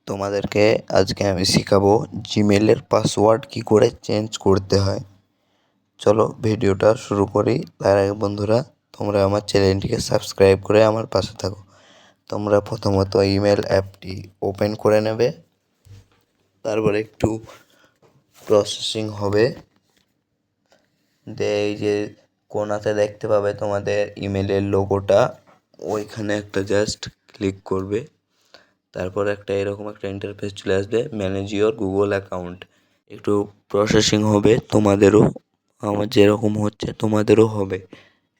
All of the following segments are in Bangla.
তোমাদেরকে আজকে আমি শেখাবো জিমেলের পাসওয়ার্ড কি করে চেঞ্জ করতে হয়। চলো ভিডিওটা শুরু করি। তার আগে বন্ধুরা, তোমরা আমার চ্যানেলটিকে সাবস্ক্রাইব করে আমার পাশে থাকো। তোমরা প্রথমত ইমেল অ্যাপটি ওপেন করে নেবে, তারপরে একটু প্রসেসিং হবে। এই যে কোণাতে দেখতে পাবে তোমাদের ইমেলের লোগোটা, ওইখানে একটা জাস্ট ক্লিক করবে। তারপর এরকম একটা ইন্টারফেস চলে আসবে, ম্যানেজ ইওর গুগল অ্যাকাউন্ট। একটু প্রসেসিং হবে, তোমাদেরও আমার যেরকম হচ্ছে তোমাদেরও হবে,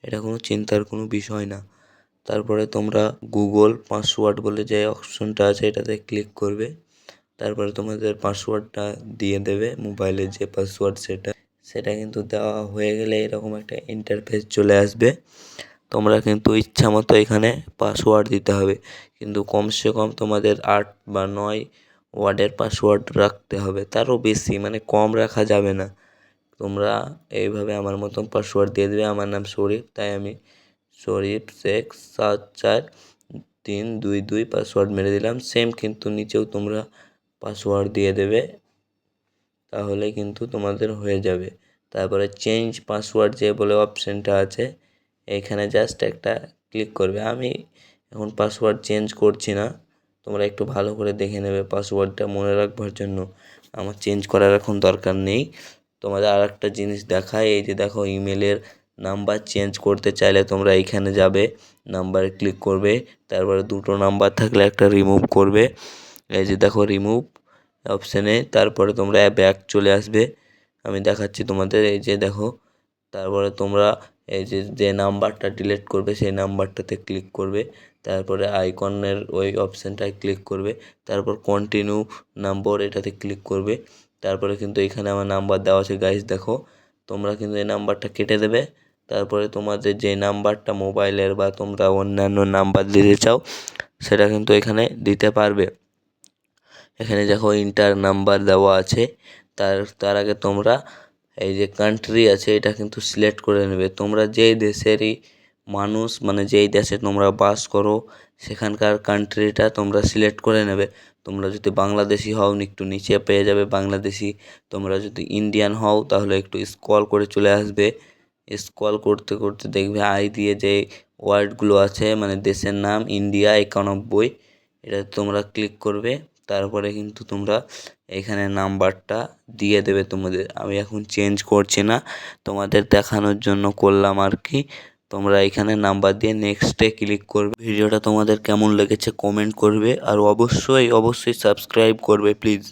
এটা কোনো চিন্তার কোনো বিষয় না। তারপরে তোমরা গুগল পাসওয়ার্ড বলে যে অপশনটা আছে এটাতে ক্লিক করবে। তারপরে তোমাদের পাসওয়ার্ডটা দিয়ে দেবে, মোবাইলের যে পাসওয়ার্ড সেটা কিন্তু দেওয়া হয়ে গেলে এরকম একটা ইন্টারফেস চলে আসবে। তোমরা কিন্তু ইচ্ছা মতো এখানে পাসওয়ার্ড দিতে হবে, কিন্তু কমসে কম তোমাদের 8 বা 9 ওয়ার্ডের পাসওয়ার্ড রাখতে হবে, তারও বেশি, মানে কম রাখা যাবে না। তোমরা এইভাবে আমার মতন পাসওয়ার্ড দিয়ে দেবে। আমার নাম শরীফ, তাই আমি শরীফ শেখ 74322 পাসওয়ার্ড মেরে দিলাম। সেম কিন্তু নিচেও তোমরা পাসওয়ার্ড দিয়ে দেবে, তাহলে কিন্তু তোমাদের হয়ে যাবে। তারপরে চেঞ্জ পাসওয়ার্ড যে বলে অপশানটা আছে, এইখানে জাস্ট একটা ক্লিক করবে। আমি এখন পাসওয়ার্ড চেঞ্জ করছি না, তোমরা একটু ভালো করে দেখে নেবে পাসওয়ার্ডটা মনে রাখবার জন্য। আমার চেঞ্জ করার এখন দরকার নেই। তোমাদের আর একটা জিনিস দেখায়, এই যে দেখো ইমেলের নাম্বার চেঞ্জ করতে চাইলে তোমরা এইখানে যাবে, নাম্বারে ক্লিক করবে, তারপরে 2টো নাম্বার থাকলে একটা রিমুভ করবে। এই যে দেখো রিমুভ অপশানে, তারপরে তোমরা ব্যাক চলে আসবে। আমি দেখাচ্ছি তোমাদের, এই যে দেখো। তারপরে তোমরা এই যে নাম্বারটা ডিলিট করবে সেই নাম্বারটাতে ক্লিক করবে, তারপরে আইকনের ওই অপশানটায় ক্লিক করবে, তারপর কন্টিনিউ নাম্বার এটাতে ক্লিক করবে। তারপরে কিন্তু এখানে আমার নাম্বার দেওয়া আছে গাইস, দেখো। তোমরা কিন্তু এই নাম্বারটা কেটে দেবে। তারপরে তোমাদের যে নাম্বারটা মোবাইলের বা তোমরা অন্যান্য নাম্বার দিতে চাও সেটা কিন্তু এখানে দিতে পারবে। এখানে দেখো ইন্টার নাম্বার দেওয়া আছে। তার আগে তোমরা এই যে কান্ট্রি আছে এটা কিন্তু সিলেক্ট করে নেবে। তোমরা যেই দেশেরই মানুষ, মানে যেই দেশে তোমরা বাস করো সেখানকার কান্ট্রিটা তোমরা সিলেক্ট করে নেবে। তোমরা যদি বাংলাদেশি হও একটু নিচে পেয়ে যাবে বাংলাদেশি। তোমরা যদি ইন্ডিয়ান হও তাহলে একটু স্ক্রল করে চলে আসবে। স্ক্রল করতে করতে দেখবে আই দিয়ে যে ওয়ার্ডগুলো আছে, মানে দেশের নাম ইন্ডিয়া 91, এটা তোমরা ক্লিক করবে। তারপরে কিন্তু তোমরা এখানে নাম্বারটা দিয়ে দেবে তোমাদের। আমি এখন চেঞ্জ করছি না, তোমাদের দেখানোর জন্য করলাম আর কি। তোমরা এখানে নাম্বার দিয়ে নেক্সটে ক্লিক করবে। ভিডিওটা তোমাদের কেমন লেগেছে কমেন্ট করবে, আর অবশ্যই সাবস্ক্রাইব করবে প্লিজ।